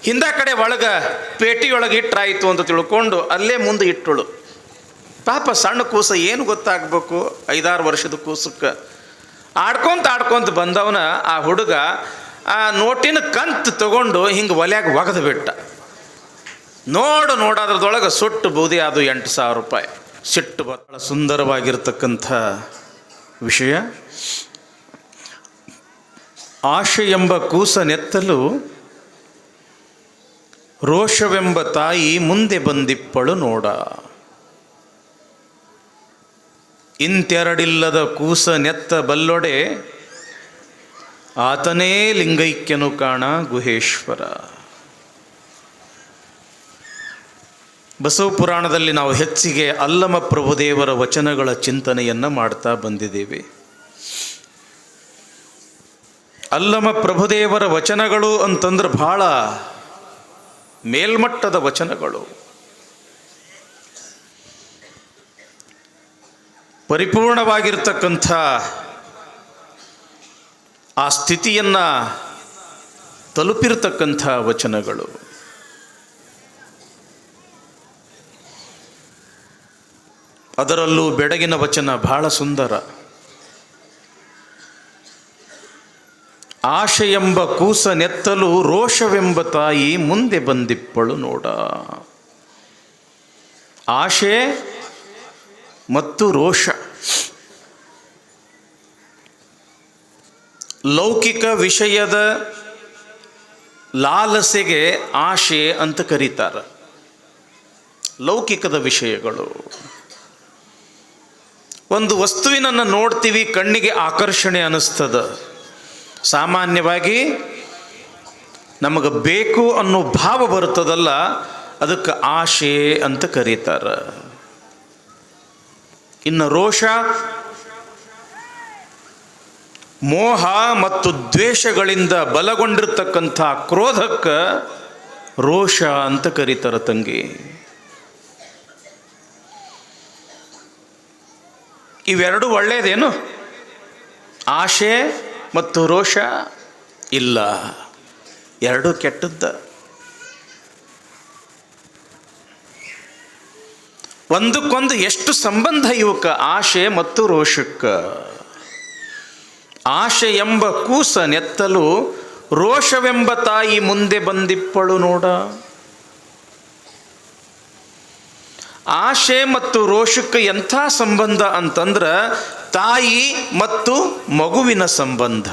ಹಿಂದ ಕಡೆ ಒಳಗೆ ಪೇಟಿಯೊಳಗೆ ಇಟ್ಟರಾಯಿತು ಅಂತ ತಿಳ್ಕೊಂಡು ಅಲ್ಲೇ ಮುಂದೆ ಇಟ್ಟಳು. ಪಾಪ ಸಣ್ಣ ಕೂಸ ಏನು ಗೊತ್ತಾಗಬೇಕು, 5-6 ವರ್ಷದ ಕೂಸಕ್ಕೆ ಆಡ್ಕೊಂತ ಬಂದವನ ಆ ಹುಡುಗ ಆ ನೋಟಿನ ಕಂತು ತಗೊಂಡು ಹಿಂಗೆ ಒಲೆಯಾಗ ಒಗೆದು ಬಿಟ್ಟ. ನೋಡೋದ್ರದೊಳಗೆ ಸುಟ್ಟು ಬೂದಿ ಅದು 8,000 ರೂಪಾಯಿ. ಸಿಟ್ಟು ಬಹಳ ಸುಂದರವಾಗಿರ್ತಕ್ಕಂಥ ವಿಷಯ. ಆಶೆ ಎಂಬ ಕೂಸ ನೆತ್ತಲು ರೋಷವೆಂಬ ತಾಯಿ ಮುಂದೆ ಬಂದಿಪ್ಪಳು ನೋಡ. ಇಂತೆರಡಿಲ್ಲದ ಕೂಸ ನೆತ್ತ ಬಲ್ಲೊಡೆ ಆತನೇ ಲಿಂಗೈಕ್ಯನು ಕಾಣ ಗುಹೇಶ್ವರ. ಬಸವ ಪುರಾಣದಲ್ಲಿ ನಾವು ಹೆಚ್ಚಿಗೆ ಅಲ್ಲಮ ಪ್ರಭುದೇವರ ವಚನಗಳ ಚಿಂತನೆಯನ್ನು ಮಾಡ್ತಾ ಬಂದಿದ್ದೇವೆ. ಅಲ್ಲಮ ಪ್ರಭುದೇವರ ವಚನಗಳು ಅಂತಂದ್ರೆ ಬಹಳ ಮೇಲ್ಮಟ್ಟದ ವಚನಗಳು. ಪರಿಪೂರ್ಣವಾಗಿರ್ತಕ್ಕಂಥ ಆ ಸ್ಥಿತಿಯನ್ನು ತಲುಪಿರ್ತಕ್ಕಂಥ ವಚನಗಳು. ಅದರಲ್ಲೂ ಬೆಡಗಿನ ವಚನ ಬಹಳ ಸುಂದರ. ಆಶೆ ಎಂಬ ಕೂಸ ನೆತ್ತಲು ರೋಷವೆಂಬ ತಾಯಿ ಮುಂದೆ ಬಂದಿಪ್ಪಳು ನೋಡ. ಆಶೆ ಮತ್ತು ರೋಷ, ಲೌಕಿಕ ವಿಷಯದ ಲಾಲಸೆಗೆ ಆಶೆ ಅಂತ ಕರೀತಾರೆ. ಲೌಕಿಕದ ವಿಷಯಗಳು, ಒಂದು ವಸ್ತುವಿನನ್ನು ನೋಡ್ತೀವಿ, ಕಣ್ಣಿಗೆ ಆಕರ್ಷಣೆ ಅನ್ನಿಸ್ತದ. ಸಾಮಾನ್ಯವಾಗಿ ನಮಗೆ ಬೇಕು ಅನ್ನೋ ಭಾವ ಬರ್ತದಲ್ಲ, ಅದಕ್ಕೆ ಆಶೆ ಅಂತ ಕರೀತಾರೆ. ಇನ್ನು ರೋಷ, ಮೋಹ ಮತ್ತು ದ್ವೇಷಗಳಿಂದ ಬಲಗೊಂಡಿರ್ತಕ್ಕಂಥ ಕ್ರೋಧಕ್ಕೆ ರೋಷ ಅಂತ ಕರೀತಾರೆ ತಂಗಿ. ಇವೆರಡು ಒಳ್ಳೆಯದೇನು? ಆಶೆ ಮತ್ತು ರೋಷ ಇಲ್ಲ, ಎರಡೂ ಕೆಟ್ಟದ್ದ. ಒಂದಕ್ಕೊಂದು ಎಷ್ಟು ಸಂಬಂಧ ಇವಕ್ಕೆ, ಆಶೆ ಮತ್ತು ರೋಷಕ್ಕೆ. ಆಶೆ ಎಂಬ ಕೂಸ ನೆತ್ತಲು ರೋಷವೆಂಬ ತಾಯಿ ಮುಂದೆ ಬಂದಿಪ್ಪಳು ನೋಡ. ಆಶೆ ಮತ್ತು ರೋಷಕ್ಕೆ ಎಂಥ ಸಂಬಂಧ ಅಂತಂದ್ರೆ ತಾಯಿ ಮತ್ತು ಮಗುವಿನ ಸಂಬಂಧ.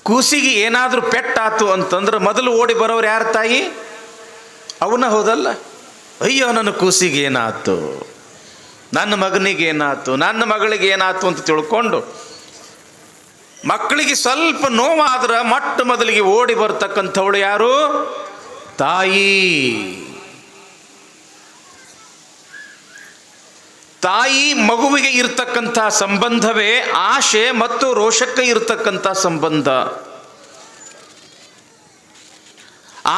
ಕೂಸಿಗೆ ಏನಾದರೂ ಪೆಟ್ಟಾತು ಅಂತಂದ್ರೆ ಮೊದಲು ಓಡಿ ಬರೋರು ಯಾರು? ತಾಯಿ. ಅವನ ಹೌದಲ್ಲ? ಅಯ್ಯೋ ನನ್ನ ಕೂಸಿಗೆ ಏನಾಯ್ತು, ನನ್ನ ಮಗನಿಗೆ ಏನಾಯ್ತು, ನನ್ನ ಮಗಳಿಗೆ ಏನಾಯ್ತು ಅಂತ ತಿಳ್ಕೊಂಡು, ಮಕ್ಕಳಿಗೆ ಸ್ವಲ್ಪ ನೋವಾದ್ರೆ ಮೊಟ್ಟ ಮೊದಲಿಗೆ ಓಡಿ ಬರ್ತಕ್ಕಂಥವಳು ಯಾರು? ತಾಯಿ. ತಾಯಿ ಮಗುವಿಗೆ ಇರ್ತಕ್ಕಂಥ ಸಂಬಂಧವೇ ಆಶೆ ಮತ್ತು ರೋಷಕ್ಕೆ ಇರ್ತಕ್ಕಂಥ ಸಂಬಂಧ.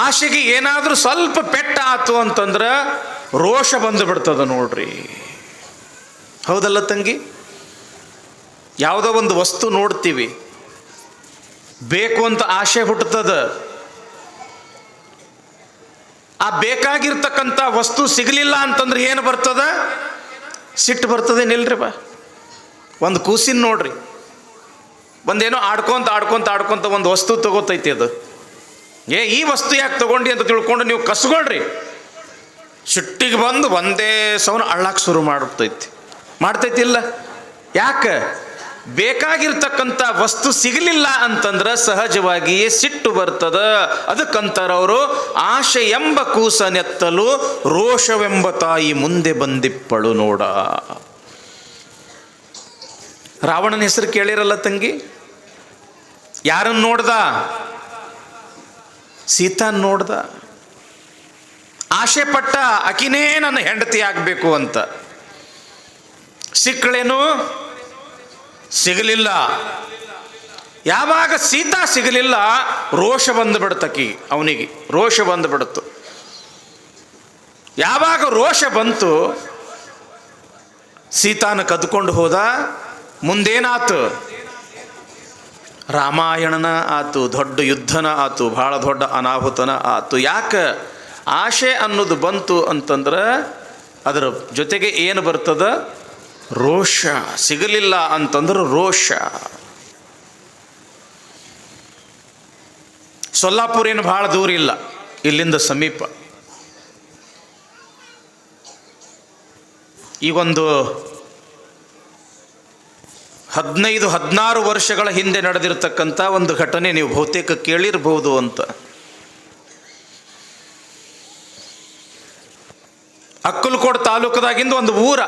ಆಶೆಗೆ ಏನಾದರೂ ಸ್ವಲ್ಪ ಪೆಟ್ಟಾತು ಅಂತಂದ್ರೆ ರೋಷ ಬಂದು ಬಿಡ್ತದ ನೋಡ್ರಿ. ಹೌದಲ್ಲ ತಂಗಿ? ಯಾವುದೋ ಒಂದು ವಸ್ತು ನೋಡ್ತೀವಿ, ಬೇಕು ಅಂತ ಆಶೆ ಹುಟ್ಟುತ್ತದೆ. ಆ ಬೇಕಾಗಿರ್ತಕ್ಕಂಥ ವಸ್ತು ಸಿಗಲಿಲ್ಲ ಅಂತಂದ್ರೆ ಏನು ಬರ್ತದ? ಸಿಟ್ಟು ಬರ್ತದೆ. ನಿಲ್ರಿ ಬಾ, ಒಂದು ಕೂಸಿನ ನೋಡ್ರಿ, ಒಂದೇನೋ ಆಡ್ಕೊಂತ ಒಂದು ವಸ್ತು ತಗೋತೈತಿ. ಅದು ಈ ವಸ್ತು ಯಾಕೆ ತಗೊಂಡಿ ಅಂತ ತಿಳ್ಕೊಂಡು ನೀವು ಕಸ್ಕೊಳ್ರಿ, ಸಿಟ್ಟಿಗೆ ಬಂದು ಒಂದೇ ಸವನ ಅಳ್ಳಾಕ್ ಶುರು ಮಾಡ್ತೈತಿ ಇಲ್ಲ? ಯಾಕೆ? ಬೇಕಾಗಿರ್ತಕ್ಕಂಥ ವಸ್ತು ಸಿಗಲಿಲ್ಲ ಅಂತಂದ್ರೆ ಸಹಜವಾಗಿಯೇ ಸಿಟ್ಟು ಬರ್ತದ. ಅದಕ್ಕಂತಾರವರು ಆಶೆ ಎಂಬ ಕೂಸ ನೆತ್ತಲು ರೋಷವೆಂಬ ತಾಯಿ ಮುಂದೆ ಬಂದಿಪ್ಪಳು ನೋಡ. ರಾವಣನ ಹೆಸರು ಕೇಳಿರಲ್ಲ ತಂಗಿ? ಯಾರನ್ನು ನೋಡ್ದ? ಸೀತಾನ್ ನೋಡ್ದ. ಆಶೆ ಪಟ್ಟ ಆಕಿನೇ ನನ್ನ ಹೆಂಡತಿ ಆಗಬೇಕು ಅಂತ. ಸಿಕ್ಕಳೇನು? ಸಿಗಲಿಲ್ಲ. ಯಾವಾಗ ಸೀತಾ ಸಿಗಲಿಲ್ಲ, ರೋಷ ಬಂದುಬಿಡ್ತಕಿ, ಅವನಿಗೆ ರೋಷ ಬಂದುಬಿಡ್ತು. ಯಾವಾಗ ರೋಷ ಬಂತು, ಸೀತಾನ ಕದ್ಕೊಂಡು ಹೋದ. ಮುಂದೇನಾತು? ರಾಮಾಯಣನ ಆತು, ದೊಡ್ಡ ಯುದ್ಧನ ಆತು, ಭಾಳ ದೊಡ್ಡ ಅನಾಹುತನ ಆತು. ಯಾಕೆ ಆಶೆ ಅನ್ನೋದು ಬಂತು ಅಂತಂದ್ರೆ ಅದರ ಜೊತೆಗೆ ಏನು ಬರ್ತದ? ರೋಷ. ಸಿಗಲಿಲ್ಲ ಅಂತಂದ್ರೆ ರೋಷ. ಸೊಲ್ಲಾಪುರ ಏನು ಭಾಳ ದೂರ ಇಲ್ಲ, ಇಲ್ಲಿಂದ ಸಮೀಪ. ಈಗೊಂದು 15-16 ವರ್ಷಗಳ ಹಿಂದೆ ನಡೆದಿರ್ತಕ್ಕಂಥ ಒಂದು ಘಟನೆ ನೀವು ಬಹುತೇಕ ಕೇಳಿರ್ಬೋದು ಅಂತ. ಅಕ್ಕಲಕೋಟ್ ತಾಲೂಕದಾಗಿಂದ ಒಂದು ಊರ,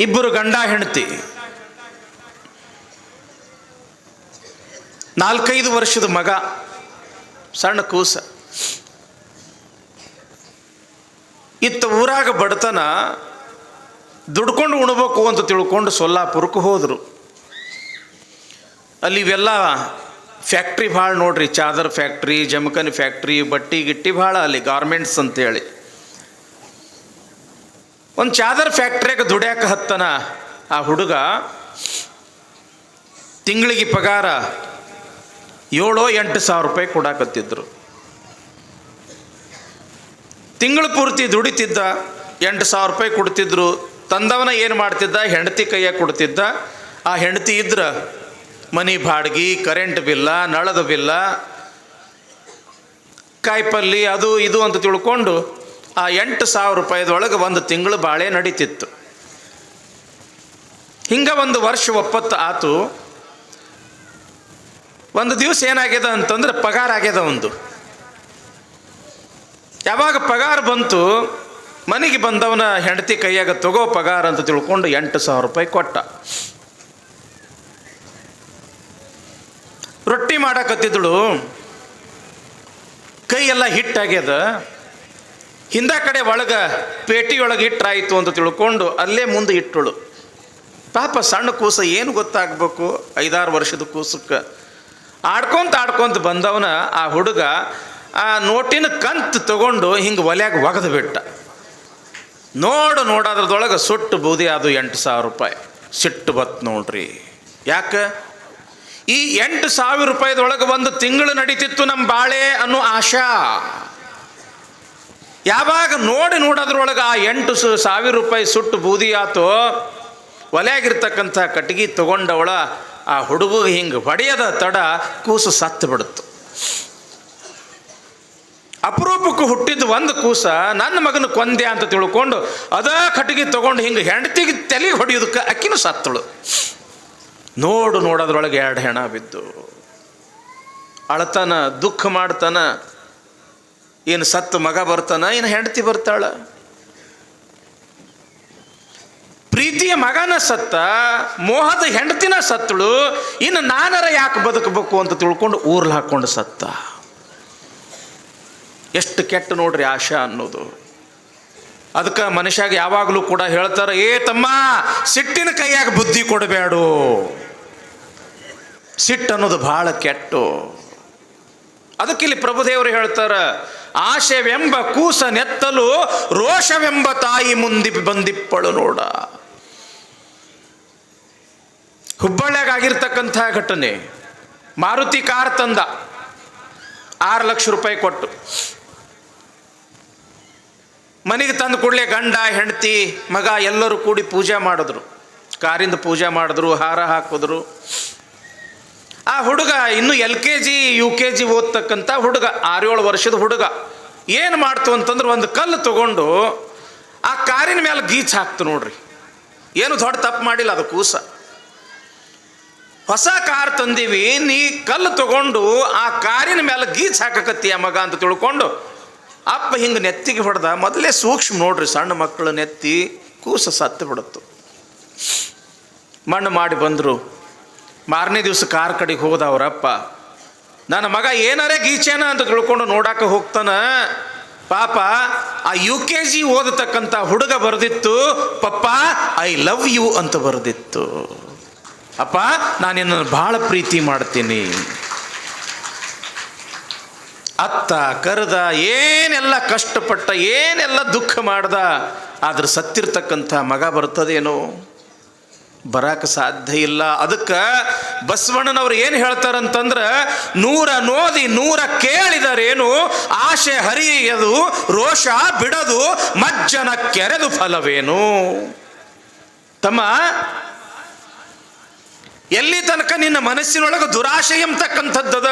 ಇಬ್ಬರು ಗಂಡ ಹೆಂಡತಿ, 4-5 ವರ್ಷದ ಮಗ, ಸಣ್ಣ ಕೂಸ. ಇತ್ತ ಊರಾಗ ಬಡತನ, ದುಡ್ಕೊಂಡು ಉಣ್ಬೇಕು ಅಂತ ತಿಳ್ಕೊಂಡು ಸೊಲ್ಲಾಪುರಕ್ಕೆ ಹೋದರು. ಅಲ್ಲಿ ಇವೆಲ್ಲ ಫ್ಯಾಕ್ಟ್ರಿ ಭಾಳ ನೋಡ್ರಿ, ಚಾದರ್ ಫ್ಯಾಕ್ಟ್ರಿ, ಜಮಖಾನಿ ಫ್ಯಾಕ್ಟ್ರಿ, ಬಟ್ಟಿ ಗಿಟ್ಟಿ ಭಾಳ ಅಲ್ಲಿ, ಗಾರ್ಮೆಂಟ್ಸ್ ಅಂತೇಳಿ. ಒಂದು ಚಾದರ್ ಫ್ಯಾಕ್ಟ್ರಿಯಾಗ ದುಡ್ಯಾಕ ಹತ್ತನ ಆ ಹುಡುಗ. ತಿಂಗಳಿಗೆ ಪಗಾರ 7-8 ಸಾವಿರ ರೂಪಾಯಿ ಕೊಡಾಕತ್ತಿದ್ರು. ತಿಂಗಳು ಪೂರ್ತಿ ದುಡಿತಿದ್ದ, 8 ಸಾವಿರ ರೂಪಾಯಿ ಕೊಡ್ತಿದ್ರು. ತಂದವನ ಏನು ಮಾಡ್ತಿದ್ದ? ಹೆಂಡತಿ ಕೈಯಾಗ ಕೊಡ್ತಿದ್ದ. ಆ ಹೆಂಡತಿ ಇದ್ರೆ ಮನೆ ಬಾಡ್ಗಿ, ಕರೆಂಟ್ ಬಿಲ್ಲ, ನಳದ ಬಿಲ್ಲ, ಕಾಯಿಪಲ್ಲಿ, ಅದು ಇದು ಅಂತ ತಿಳ್ಕೊಂಡು ಆ 8 ಸಾವಿರ ರೂಪಾಯಿದೊಳಗೆ ಒಂದು ತಿಂಗಳು ಬಾಳೆ ನಡೀತಿತ್ತು. ಹಿಂಗೆ ಒಂದು ವರ್ಷ ಒಪ್ಪತ್ತು ಆತು. ಒಂದು ದಿವಸ ಏನಾಗ್ಯದ ಅಂತಂದ್ರೆ ಪಗಾರ ಆಗ್ಯದ ಒಂದು. ಯಾವಾಗ ಪಗಾರ ಬಂತು, ಮನೆಗೆ ಬಂದವನ ಹೆಂಡತಿ ಕೈಯಾಗ ತಗೋ ಪಗಾರ ಅಂತ ತಿಳ್ಕೊಂಡು 8 ಸಾವಿರ ರೂಪಾಯಿ ಕೊಟ್ಟ. ರೊಟ್ಟಿ ಮಾಡಕತ್ತಿದ್ದಳು, ಕೈ ಎಲ್ಲ ಹಿಟ್ಟಾಗ್ಯದ. ಹಿಂದ ಕಡೆ ಒಳಗೆ ಪೇಟಿಯೊಳಗೆ ಹಿಟ್ಟಾಯಿತು ಅಂತ ತಿಳ್ಕೊಂಡು ಅಲ್ಲೇ ಮುಂದೆ ಇಟ್ಟಳು. ಪಾಪ ಸಣ್ಣ ಕೂಸ, ಏನು ಗೊತ್ತಾಗಬೇಕು? 5-6 ವರ್ಷದ ಕೂಸಕ್ಕೆ ಆಡ್ಕೊಂತ ಬಂದವನ ಆ ಹುಡುಗ ಆ ನೋಟಿನ ಕಂತು ತಗೊಂಡು ಹಿಂಗೆ ಒಲೆಯಾಗ ಒಗೆದು ಬಿಟ್ಟ. ನೋಡೋದ್ರದೊಳಗೆ ಸುಟ್ಟು ಬೂದಿ ಅದು 8 ಸಾವಿರ ರೂಪಾಯಿ. ಸಿಟ್ಟು ಬತ್ತು ನೋಡ್ರಿ. ಯಾಕೆ? ಈ 8 ಸಾವಿರ ರೂಪಾಯಿದೊಳಗೆ ಒಂದು ತಿಂಗಳು ನಡೀತಿತ್ತು ನಮ್ಮ ಬಾಳೆ ಅನ್ನೋ ಆಶಾ. ಯಾವಾಗ ನೋಡೋದ್ರೊಳಗೆ ಆ 8 ಸಾವಿರ ರೂಪಾಯಿ ಸುಟ್ಟು ಬೂದಿ ಆತೋ, ಒಲೆಯಾಗಿರ್ತಕ್ಕಂಥ ಕಟ್ಟಿಗೆ ತಗೊಂಡವಳ ಆ ಹುಡುಗಿಗೆ ಹಿಂಗೆ ಹೊಡೆಯದ ತಡ ಕೂಸು ಸತ್ತು ಬಿಡುತ್ತು. ಅಪರೂಪಕ್ಕೆ ಹುಟ್ಟಿದ್ದು ಒಂದು ಕೂಸ ನನ್ನ ಮಗನ ಕೊಂದೆ ಅಂತ ತಿಳ್ಕೊಂಡು ಅದ ಕಟ್ಟಿಗೆ ತಗೊಂಡು ಹಿಂಗೆ ಹೆಂಡತಿಗೆ ತಲೆಗೆ ಹೊಡೆಯೋದಕ್ಕೆ ಅಕ್ಕಿನೂ ಸತ್ತಳು. ನೋಡೋದ್ರೊಳಗೆ 2 ಹೆಣ ಬಿದ್ದು ಅಳತಾನ, ದುಃಖ ಮಾಡ್ತಾನ. ಏನು ಸತ್ತು ಮಗ ಬರ್ತಾನ, ಏನು ಹೆಂಡತಿ ಬರ್ತಾಳ? ಪ್ರೀತಿಯ ಮಗನ ಸತ್ತ, ಮೋಹದ ಹೆಂಡತಿನ ಸತ್ತಳು. ಇನ್ನು ನಾನರ ಯಾಕೆ ಬದುಕಬೇಕು ಅಂತ ತಿಳ್ಕೊಂಡು ಊರ್ಲ್ ಹಾಕ್ಕೊಂಡು ಸತ್ತ. ಎಷ್ಟು ಕೆಟ್ಟ ನೋಡ್ರಿ ಆಶಾ ಅನ್ನೋದು. ಅದಕ್ಕೆ ಮನುಷ್ಯಾಗ ಯಾವಾಗಲೂ ಕೂಡ ಹೇಳ್ತಾರೆ, ಏ ತಮ್ಮ, ಸಿಟ್ಟಿನ ಕೈಯಾಗ ಬುದ್ಧಿ ಕೊಡಬೇಡು. ಸಿಟ್ಟು ಅನ್ನೋದು ಭಾಳ ಕೆಟ್ಟು. ಅದಕ್ಕಿಲ್ಲಿ ಪ್ರಭುದೇವರು ಹೇಳ್ತಾರೆ, ಆಶೆವೆಂಬ ಕೂಸ ನೆತ್ತಲು ರೋಷವೆಂಬ ತಾಯಿ ಮುಂದಿ ಬಂದಿಪ್ಪಳು ನೋಡ. ಹುಬ್ಬಳ್ಳಿಯಾಗ ಆಗಿರ್ತಕ್ಕಂಥ ಘಟನೆ. ಮಾರುತಿ ಕಾರ್ ತಂದ, 6 ಲಕ್ಷ ರೂಪಾಯಿ ಕೊಟ್ಟು. ಮನೆಗೆ ತಂದು ಕೂಡಲೇ ಗಂಡ, ಹೆಂಡತಿ, ಮಗ ಎಲ್ಲರೂ ಕೂಡಿ ಪೂಜೆ ಮಾಡಿದ್ರು. ಕಾರಿಂದ ಪೂಜೆ ಮಾಡಿದ್ರು, ಹಾರ ಹಾಕಿದ್ರು. ಆ ಹುಡುಗ ಇನ್ನು LKG UKG ಓದ್ತಕ್ಕಂಥ ಹುಡುಗ, 6-7 ವರ್ಷದ ಹುಡುಗ. ಏನು ಮಾಡ್ತು ಅಂತಂದ್ರೆ ಒಂದು ಕಲ್ಲು ತಗೊಂಡು ಆ ಕಾರಿನ ಮೇಲೆ ಗೀಚ್ ಹಾಕ್ತು ನೋಡ್ರಿ. ಏನು ದೊಡ್ಡ ತಪ್ಪು ಮಾಡಿಲ್ಲ ಅದು ಕೂಸ. ಹೊಸ ಕಾರ್ ತಂದೀವಿ, ನೀ ಕಲ್ಲು ತಗೊಂಡು ಆ ಕಾರಿನ ಮೇಲೆ ಗೀಚ್ ಹಾಕಕತ್ತೀಯ ಮಗ ಅಂತ ತಿಳ್ಕೊಂಡು ಅಪ್ಪ ಹಿಂಗೆ ನೆತ್ತಿಗೆ ಹೊಡೆದ. ಮೊದಲೇ ಸೂಕ್ಷ್ಮ ನೋಡ್ರಿ, ಸಣ್ಣ ಮಕ್ಕಳು ನೆತ್ತಿ ಕೂಸ ಸತ್ತು ಬಿಡುತ್ತು. ಮಣ್ಣು ಮಾಡಿ ಬಂದರು. ಮಾರನೇ ದಿವಸ ಕಾರ್ ಕಡೆಗೆ ಹೋದ ಅವರಪ್ಪ. ನನ್ನ ಮಗ ಏನಾರೇ ಗೀಚೇನ ಅಂತ ತಿಳ್ಕೊಂಡು ನೋಡಾಕ ಹೋಗ್ತಾನ. ಪಾಪ ಆ UKG ಓದತಕ್ಕಂಥ ಹುಡುಗ ಬರೆದಿತ್ತು, ಪಪ್ಪ ಐ ಲವ್ ಯು ಅಂತ ಬರೆದಿತ್ತು. ಅಪ್ಪ, ನಾನು ನಿನ್ನನ್ನು ಭಾಳ ಪ್ರೀತಿ ಮಾಡ್ತೀನಿ. ಅತ್ತ ಕರೆದ, ಏನೆಲ್ಲ ಕಷ್ಟಪಟ್ಟ, ಏನೆಲ್ಲ ದುಃಖ ಮಾಡ್ದ. ಆದ್ರೆ ಸತ್ತಿರ್ತಕ್ಕಂಥ ಮಗ ಬರ್ತದೇನೋ. ಬರಕ್ಕೆ ಸಾಧ್ಯ ಇಲ್ಲ. ಅದಕ್ಕೆ ಬಸವಣ್ಣನವ್ರು ಏನು ಹೇಳ್ತಾರಂತಂದ್ರೆ, 100 ನೋದಿ 100 ಕೇಳಿದರೇನು, ಆಶೆ ಹರಿಯದು ರೋಷ ಬಿಡದು ಮಜ್ಜನ ಕೆರೆದು ಫಲವೇನು. ತಮ್ಮ, ಎಲ್ಲಿ ತನಕ ನಿನ್ನ ಮನಸ್ಸಿನೊಳಗೆ ದುರಾಶೆ ಎಂಬತಕ್ಕಂಥದ್ದದ,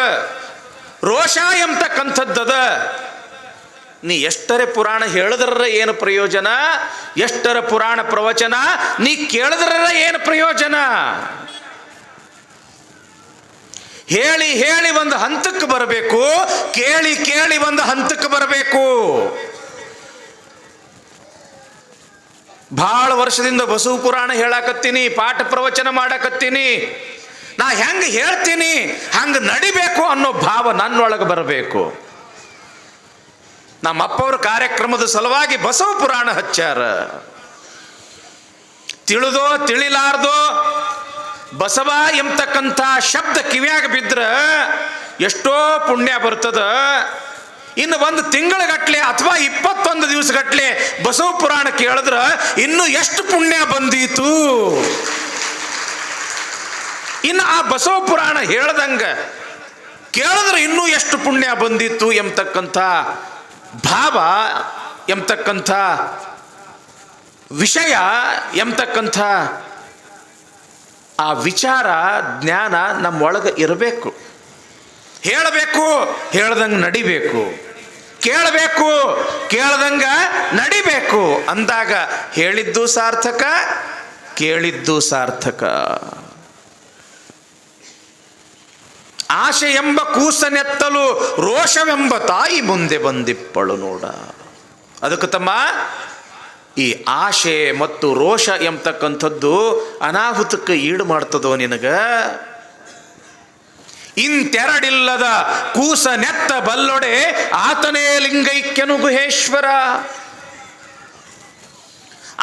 ರೋಷ ಎಂಬತಕ್ಕಂಥದ್ದದ, ನೀ ಎಷ್ಟರೇ ಪುರಾಣ ಹೇಳಿದ್ರ ಏನು ಪ್ರಯೋಜನ, ಎಷ್ಟರ ಪುರಾಣ ಪ್ರವಚನ ನೀ ಕೇಳಿದ್ರ ಏನು ಪ್ರಯೋಜನ. ಹೇಳಿ ಹೇಳಿ ಒಂದು ಹಂತಕ್ಕೆ ಬರಬೇಕು, ಕೇಳಿ ಕೇಳಿ ಒಂದು ಹಂತಕ್ಕೆ ಬರಬೇಕು. ಭಾಳ ವರ್ಷದಿಂದ ಬಸವ ಪುರಾಣ ಹೇಳಾಕತ್ತೀನಿ, ಪಾಠ ಪ್ರವಚನ ಮಾಡಾಕತ್ತೀನಿ. ನಾ ಹೆಂಗೆ ಹೇಳ್ತೀನಿ ಹಂಗೆ ನಡಿಬೇಕು ಅನ್ನೋ ಭಾವ ನನ್ನೊಳಗೆ ಬರಬೇಕು. ನಮ್ಮ ಅಪ್ಪವ್ರ ಕಾರ್ಯಕ್ರಮದ ಸಲುವಾಗಿ ಬಸವ ಪುರಾಣ ಹಚ್ಚಾರ. ತಿಳಿದೋ ತಿಳಿಲಾರ್ದೋ ಬಸವ ಎಂಬತಕ್ಕಂಥ ಶಬ್ದ ಕಿವಿಯಾಗ ಬಿದ್ರ ಎಷ್ಟೋ ಪುಣ್ಯ ಬರ್ತದ. ಇನ್ನು 1 ತಿಂಗಳಗಟ್ಲೆ ಅಥವಾ 21 ದಿವಸಗಟ್ಲೆ ಬಸವ ಪುರಾಣ ಕೇಳಿದ್ರ ಇನ್ನು ಎಷ್ಟು ಪುಣ್ಯ ಬಂದೀತು. ಇನ್ನು ಆ ಬಸವ ಪುರಾಣ ಹೇಳ್ದಂಗ ಕೇಳಿದ್ರೆ ಇನ್ನೂ ಎಷ್ಟು ಪುಣ್ಯ ಬಂದಿತ್ತು ಎಂಬತಕ್ಕಂಥ ಭಾವ ಎಂಬತಕ್ಕಂಥ ವಿಷಯ ಎಂಬತಕ್ಕಂಥ ಆ ವಿಚಾರ ಜ್ಞಾನ ನಮ್ಮೊಳಗೆ ಇರಬೇಕು. ಹೇಳಬೇಕು, ಹೇಳ್ದಂಗೆ ನಡಿಬೇಕು. ಕೇಳಬೇಕು, ಕೇಳ್ದಂಗ ನಡಿಬೇಕು ಅಂದಾಗ ಹೇಳಿದ್ದು ಸಾರ್ಥಕ, ಕೇಳಿದ್ದು ಸಾರ್ಥಕ. ಆಶೆ ಎಂಬ ಕೂಸನೆತ್ತಲು ರೋಷವೆಂಬ ತಾಯಿ ಮುಂದೆ ಬಂದಿಪ್ಪಳು ನೋಡ. ಅದಕ್ಕೆ ತಮ್ಮ, ಈ ಆಶೆ ಮತ್ತು ರೋಷ ಎಂಬತಕ್ಕಂಥದ್ದು ಅನಾಹುತಕ್ಕೆ ಈಡು ಮಾಡ್ತದೋ ನಿನಗ. ಇಂತೆರಡಿಲ್ಲದ ಕೂಸ ನೆತ್ತ ಬಲ್ಲೊಡೆ ಆತನೇ ಲಿಂಗೈಕ್ಯನು ಗುಹೇಶ್ವರ.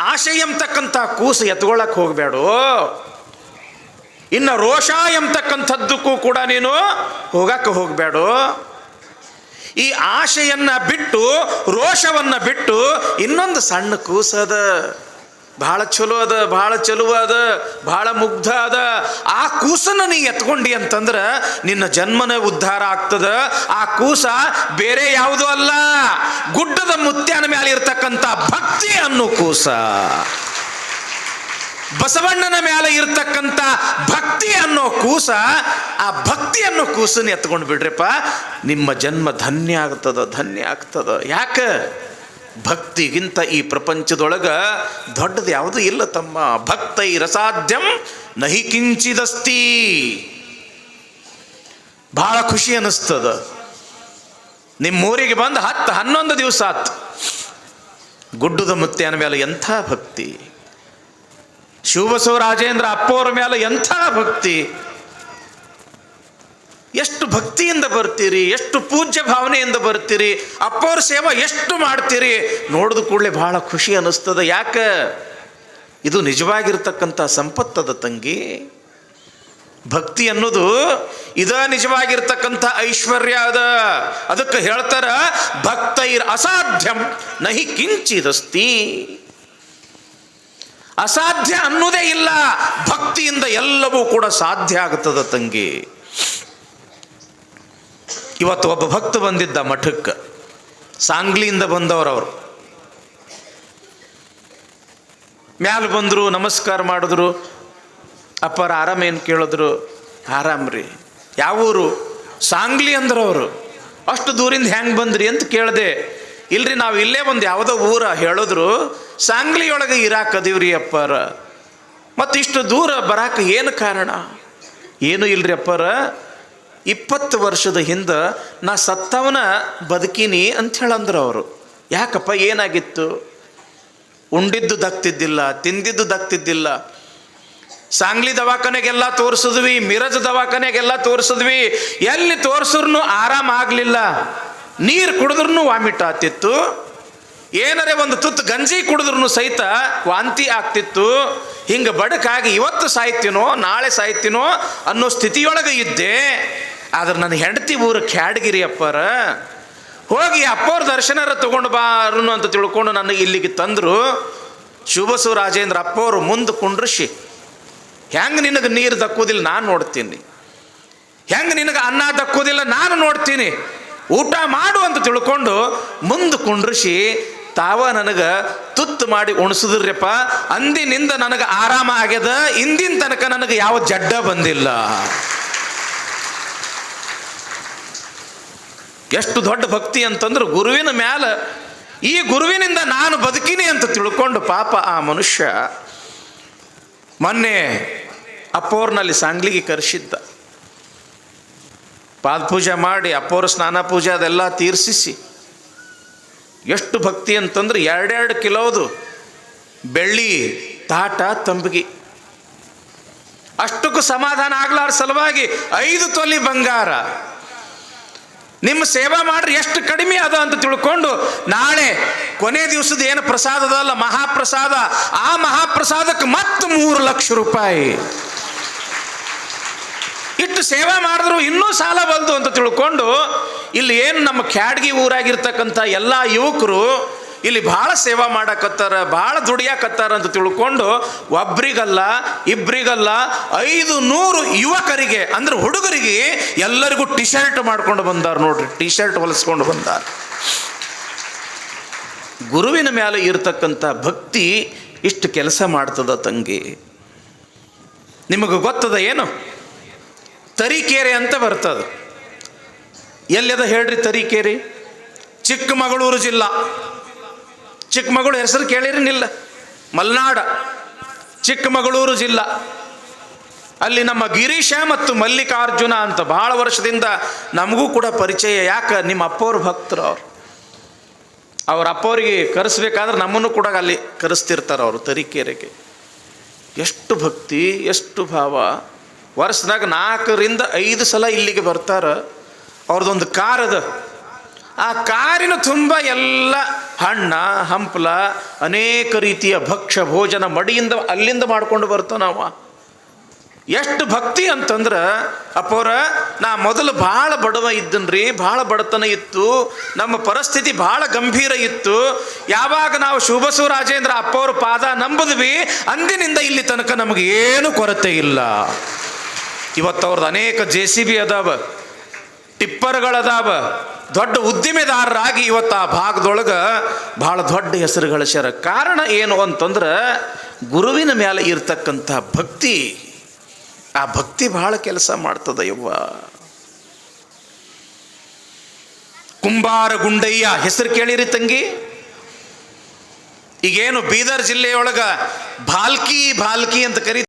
ಆಶೆ ಎಂಬತಕ್ಕಂಥ ಕೂಸು ಎತ್ಕೊಳ್ಳಕ್ಕೆ ಹೋಗಬೇಡು. ಇನ್ನು ರೋಷ ಎಂಬತಕ್ಕಂಥದ್ದಕ್ಕೂ ಕೂಡ ನೀನು ಹೋಗಕ್ಕೆ ಹೋಗಬೇಡು. ಈ ಆಶೆಯನ್ನ ಬಿಟ್ಟು, ರೋಷವನ್ನ ಬಿಟ್ಟು ಇನ್ನೊಂದು ಸಣ್ಣ ಕೂಸದ, ಬಹಳ ಚಲೋ ಅದ, ಬಹಳ ಚಲುವ ಅದ, ಬಹಳ ಮುಗ್ಧ ಅದ. ಆ ಕೂಸನ್ನು ನೀ ಎತ್ಕೊಂಡಿ ಅಂತಂದ್ರೆ ನಿನ್ನ ಜನ್ಮನ ಉದ್ಧಾರ ಆಗ್ತದ. ಆ ಕೂಸ ಬೇರೆ ಯಾವುದೂ ಅಲ್ಲ, ಗುಡ್ಡದ ಮುತ್ಯಾನ ಮೇಲೆ ಇರ್ತಕ್ಕಂಥ ಭಕ್ತಿ ಅನ್ನೋ ಕೂಸ. ಬಸವಣ್ಣನ ಮೇಲೆ ಇರ್ತಕ್ಕಂಥ ಭಕ್ತಿ ಅನ್ನೋ ಕೂಸ. ಆ ಭಕ್ತಿ ಅನ್ನೋ ಕೂಸನ್ನ ಎತ್ಕೊಂಡು ಬಿಡ್ರಿಪ್ಪ, ನಿಮ್ಮ ಜನ್ಮ ಧನ್ಯ ಆಗ್ತದ, ಧನ್ಯ ಆಗ್ತದ. ಯಾಕೆ? ಭಕ್ತಿಗಿಂತ ಈ ಪ್ರಪಂಚದೊಳಗ ದೊಡ್ಡದು ಯಾವುದೂ ಇಲ್ಲ ತಮ್ಮ. ಭಕ್ತೈ ರಸಾಧ್ಯಂ ನಹಿ ಕಿಂಚಿದಸ್ತಿ. ಬಹಳ ಖುಷಿ ಅನ್ನಿಸ್ತದ. ನಿಮ್ಮೂರಿಗೆ ಬಂದು 10-11 ದಿವಸ ಆತು. ಗುಡ್ಡದ ಮುತ್ಯಾನ ಮೇಲೆ ಎಂಥ ಭಕ್ತಿ, ಶಿವಬಸವ ರಾಜೇಂದ್ರ ಅಪ್ಪವ್ರ ಮೇಲೆ ಎಂಥ ಭಕ್ತಿ. ಎಷ್ಟು ಭಕ್ತಿಯಿಂದ ಬರ್ತೀರಿ, ಎಷ್ಟು ಪೂಜ್ಯ ಭಾವನೆಯಿಂದ ಬರ್ತೀರಿ, ಅಪ್ಪವ್ರ ಸೇವೆ ಎಷ್ಟು ಮಾಡ್ತೀರಿ. ನೋಡಿದ ಕೂಡಲೇ ಬಹಳ ಖುಷಿ ಅನ್ನಿಸ್ತದ. ಯಾಕೆ? ಇದು ನಿಜವಾಗಿರ್ತಕ್ಕಂಥ ಸಂಪತ್ತದ ತಂಗಿ. ಭಕ್ತಿ ಅನ್ನೋದು ಇದ ನಿಜವಾಗಿರ್ತಕ್ಕಂಥ ಐಶ್ವರ್ಯ ಅದ. ಅದಕ್ಕೆ ಹೇಳ್ತಾರ, ಭಕ್ತೈರ್ ಅಸಾಧ್ಯಂ ನಹಿ ಕಿಂಚಿದಸ್ತಿ. ಅಸಾಧ್ಯ ಅನ್ನೋದೇ ಇಲ್ಲ, ಭಕ್ತಿಯಿಂದ ಎಲ್ಲವೂ ಕೂಡ ಸಾಧ್ಯ ಆಗ್ತದ ತಂಗಿ. ಇವತ್ತು ಒಬ್ಬ ಭಕ್ತ ಬಂದಿದ್ದ ಮಠಕ್ಕೆ, ಸಾಂಗ್ಲಿಯಿಂದ ಬಂದವರು. ಮ್ಯಾಲ ಬಂದರು, ನಮಸ್ಕಾರ ಮಾಡಿದ್ರು. ಅಪ್ಪರ ಆರಾಮೇನು ಕೇಳಿದ್ರು. ಆರಾಮ್ರಿ. ಯಾವೂರು? ಸಾಂಗ್ಲಿ ಅಂದ್ರವರು. ಅಷ್ಟು ದೂರಿಂದ ಹೆಂಗೆ ಬಂದ್ರಿ ಅಂತ ಕೇಳಿದೆ. ಇಲ್ರಿ, ನಾವು ಇಲ್ಲೇ ಒಂದು ಯಾವುದೋ ಊರ ಹೇಳಿದ್ರು, ಸಾಂಗ್ಲಿಯೊಳಗೆ ಇರಾಕದೀವ್ರಿ ಅಪ್ಪರ. ಮತ್ತು ಇಷ್ಟು ದೂರ ಬರಾಕ ಏನು ಕಾರಣ? ಏನು ಇಲ್ರಿ ಅಪ್ಪರ, 20 ವರ್ಷದ ಹಿಂದೆ ನಾ ಸತ್ತವನ ಬದುಕಿನಿ ಅಂತ ಹೇಳಂದ್ರು ಅವರು. ಯಾಕಪ್ಪ, ಏನಾಗಿತ್ತು? ಉಂಡಿದ್ದು ದಕ್ತಿದ್ದಿಲ್ಲ, ತಿಂದಿದ್ದು ದಕ್ತಿದ್ದಿಲ್ಲ. ಸಾಂಗ್ಲಿ ದವಾಖಾನೆಗೆಲ್ಲ ತೋರಿಸಿದ್ವಿ, ಮಿರಜ್ ದವಾಖಾನೆಗೆಲ್ಲ ತೋರಿಸಿದ್ವಿ. ಎಲ್ಲಿ ತೋರಿಸಿದ್ರು ಆರಾಮ ಆಗಲಿಲ್ಲ. ನೀರು ಕುಡಿದ್ರೂ ವಾಮಿಟ್ ಆಗ್ತಿತ್ತು. ಏನರೇ ಒಂದು ತುತ್ತು ಗಂಜಿ ಕುಡಿದ್ರೂ ಸಹಿತ ವಾಂತಿ ಆಗ್ತಿತ್ತು. ಹಿಂಗೆ ಬಡಕಾಗಿ ಇವತ್ತು ಸಾಯ್ತೀನೋ ನಾಳೆ ಸಾಯ್ತೀನೋ ಅನ್ನೋ ಸ್ಥಿತಿಯೊಳಗೆ ಇದ್ದೆ. ಆದ್ರೆ ನನ್ನ ಹೆಂಡತಿ ಊರು ಕ್ಯಾಡಗಿರಿ ಅಪ್ಪರ. ಹೋಗಿ ಅಪ್ಪವ್ರ ದರ್ಶನರ ತಗೊಂಡು ಬಾರುನು ಅಂತ ತಿಳ್ಕೊಂಡು ನನಗೆ ಇಲ್ಲಿಗೆ ತಂದರು. ಶಿವಬಸವ ರಾಜೇಂದ್ರ ಅಪ್ಪವರು ಮುಂದೆ ಕುಂಡ್ರಿಸಿ ಹೆಂಗೆ ನಿನಗೆ ನೀರು ದಕ್ಕುವುದಿಲ್ಲ ನಾನು ನೋಡ್ತೀನಿ, ಹೆಂಗೆ ನಿನಗೆ ಅನ್ನ ದಕ್ಕುವುದಿಲ್ಲ ನಾನು ನೋಡ್ತೀನಿ, ಊಟ ಮಾಡು ಅಂತ ತಿಳ್ಕೊಂಡು ಮುಂದೆ ಕುಂಡ್ರಿಸಿ ತಾವ ನನಗೆ ತುತ್ತು ಮಾಡಿ ಉಣಿಸಿದ್ರಪ್ಪ. ಅಂದಿನಿಂದ ನನಗೆ ಆರಾಮ ಆಗ್ಯದ, ಇಂದಿನ ತನಕ ನನಗೆ ಯಾವ ಜಡ್ಡ ಬಂದಿಲ್ಲ. ಎಷ್ಟು ದೊಡ್ಡ ಭಕ್ತಿ ಅಂತಂದ್ರೆ ಗುರುವಿನ ಮ್ಯಾಲ, ಈ ಗುರುವಿನಿಂದ ನಾನು ಬದುಕಿನಿ ಅಂತ ತಿಳ್ಕೊಂಡು ಪಾಪ ಆ ಮನುಷ್ಯ ಮೊನ್ನೆ ಅಪ್ಪೋರ್ನಲ್ಲಿ ಸಾಂಗ್ಲಿಗೆ ಕರೆಸಿದ್ದ. ಪಾದಪೂಜೆ ಮಾಡಿ ಅಪ್ಪೋರ ಸ್ನಾನ ಪೂಜೆ ಅದೆಲ್ಲ ತೀರ್ಸಿಸಿ, ಎಷ್ಟು ಭಕ್ತಿ ಅಂತಂದ್ರೆ 2 ಕಿಲೋದು ಬೆಳ್ಳಿ ತಾಟ ತಂಬಿಗೆ, ಅಷ್ಟಕ್ಕೂ ಸಮಾಧಾನ ಆಗ್ಲಾರ ಸಲುವಾಗಿ 5 ತೊಲಿ ಬಂಗಾರ. ನಿಮ್ಮ ಸೇವಾ ಮಾಡ್ರಿ, ಎಷ್ಟು ಕಡಿಮೆ ಅದ ಅಂತ ತಿಳ್ಕೊಂಡು ನಾಳೆ ಕೊನೆ ದಿವಸದ ಏನು ಪ್ರಸಾದ ಅದಲ್ಲ ಮಹಾಪ್ರಸಾದ, ಆ ಮಹಾಪ್ರಸಾದಕ್ಕೆ ಮತ್ತೆ 3 ಲಕ್ಷ ರೂಪಾಯಿ ಇಟ್ಟು ಸೇವಾ ಮಾಡಿದ್ರು ಇನ್ನೂ ಸಾಲ ಬಂದು ಅಂತ ತಿಳ್ಕೊಂಡು ಇಲ್ಲಿ ಏನು ನಮ್ಮ ಕ್ಯಾಡ್ಗಿ ಊರಾಗಿರ್ತಕ್ಕಂಥ ಎಲ್ಲ ಯುವಕರು ಇಲ್ಲಿ ಭಾಳ ಸೇವಾ ಮಾಡಕತ್ತಾರ, ಭಾಳ ದುಡಿಯಾಕತ್ತಾರ ಅಂತ ತಿಳ್ಕೊಂಡು ಒಬ್ರಿಗಲ್ಲ ಇಬ್ರಿಗಲ್ಲ 500 ಯುವಕರಿಗೆ ಅಂದ್ರೆ ಹುಡುಗರಿಗೆ ಎಲ್ಲರಿಗೂ ಟಿ ಶರ್ಟ್ ಮಾಡ್ಕೊಂಡು ಬಂದಾರ ನೋಡ್ರಿ, ಟಿ ಶರ್ಟ್ ಹೊಲಿಸ್ಕೊಂಡು ಬಂದಾರ. ಗುರುವಿನ ಮೇಲೆ ಇರ್ತಕ್ಕಂಥ ಭಕ್ತಿ ಇಷ್ಟು ಕೆಲಸ ಮಾಡ್ತದ ತಂಗಿ. ನಿಮಗೆ ಗೊತ್ತದ ಏನು? ತರೀಕೆರೆ ಅಂತ ಬರ್ತದೆ. ಎಲ್ಲದ ಹೇಳ್ರಿ ತರೀಕೆರೆ? ಚಿಕ್ಕಮಗಳೂರು ಜಿಲ್ಲಾ. ಚಿಕ್ಕಮಗಳೂರು ಹೆಸರು ಕೇಳಿರಿ ನಿಲ್ಲ? ಮಲ್ನಾಡ, ಚಿಕ್ಕಮಗಳೂರು ಜಿಲ್ಲಾ. ಅಲ್ಲಿ ನಮ್ಮ ಗಿರೀಶ ಮತ್ತು ಮಲ್ಲಿಕಾರ್ಜುನ ಅಂತ ಭಾಳ ವರ್ಷದಿಂದ ನಮಗೂ ಕೂಡ ಪರಿಚಯ. ಯಾಕೆ? ನಿಮ್ಮ ಅಪ್ಪವ್ರ ಭಕ್ತರು ಅವ್ರು. ಅವ್ರ ಅಪ್ಪವ್ರಿಗೆ ಕರೆಸ್ಬೇಕಾದ್ರೆ ನಮ್ಮನ್ನು ಕೂಡ ಅಲ್ಲಿ ಕರೆಸ್ತಿರ್ತಾರೆ ಅವರು ತರೀಕೆರೆಗೆ. ಎಷ್ಟು ಭಕ್ತಿ, ಎಷ್ಟು ಭಾವ. ವರ್ಷದಾಗ 4 ರಿಂದ 5 ಸಲ ಇಲ್ಲಿಗೆ ಬರ್ತಾರೆ. ಅವ್ರದ್ದೊಂದು ಕಾರ್ ಅದ, ಆ ಕಾರಿನ ತುಂಬ ಎಲ್ಲ ಹಣ್ಣ ಹಂಪಲ ಅನೇಕ ರೀತಿಯ ಭಕ್ಷ್ಯ ಭೋಜನ ಮಡಿಯಿಂದ ಅಲ್ಲಿಂದ ಮಾಡ್ಕೊಂಡು ಬರ್ತಾನವ. ಎಷ್ಟು ಭಕ್ತಿ ಅಂತಂದ್ರೆ ಅಪ್ಪವ್ರ, ನಾ ಮೊದಲು ಭಾಳ ಬಡವ ಇದ್ದನ್ರಿ, ಭಾಳ ಬಡತನ ಇತ್ತು, ನಮ್ಮ ಪರಿಸ್ಥಿತಿ ಭಾಳ ಗಂಭೀರ ಇತ್ತು. ಯಾವಾಗ ನಾವು ಶಿವಬಸವ ರಾಜೇಂದ್ರ ಅಪ್ಪವ್ರ ಪಾದ ನಂಬದ್ವಿ, ಅಂದಿನಿಂದ ಇಲ್ಲಿ ತನಕ ನಮಗೆ ಏನು ಕೊರತೆ ಇಲ್ಲ. ಇವತ್ತು ಅವ್ರದ್ದು ಅನೇಕ JCB ಅದಾವ, ಟಿಪ್ಪರ್ಗಳದಾವ, ದೊಡ್ಡ ಉದ್ದಿಮೆದಾರರಾಗಿ ಇವತ್ತು ಆ ಭಾಗದೊಳಗೆ ಭಾಳ ದೊಡ್ಡ ಹೆಸರು ಗಳಿಸ್ಯಾರ. ಕಾರಣ ಏನು ಅಂತಂದ್ರೆ ಗುರುವಿನ ಮೇಲೆ ಇರ್ತಕ್ಕಂಥ ಭಕ್ತಿ. ಆ ಭಕ್ತಿ ಭಾಳ ಕೆಲಸ ಮಾಡ್ತದ ಯವ್ವ. ಕುಂಬಾರ ಗುಂಡಯ್ಯ ಹೆಸರು ಕೇಳಿರಿ ತಂಗಿ? ಈಗೇನು ಬೀದರ್ ಜಿಲ್ಲೆಯೊಳಗೆ ಭಾಲ್ಕಿ ಅಂತ ಕರೀತಾರೆ.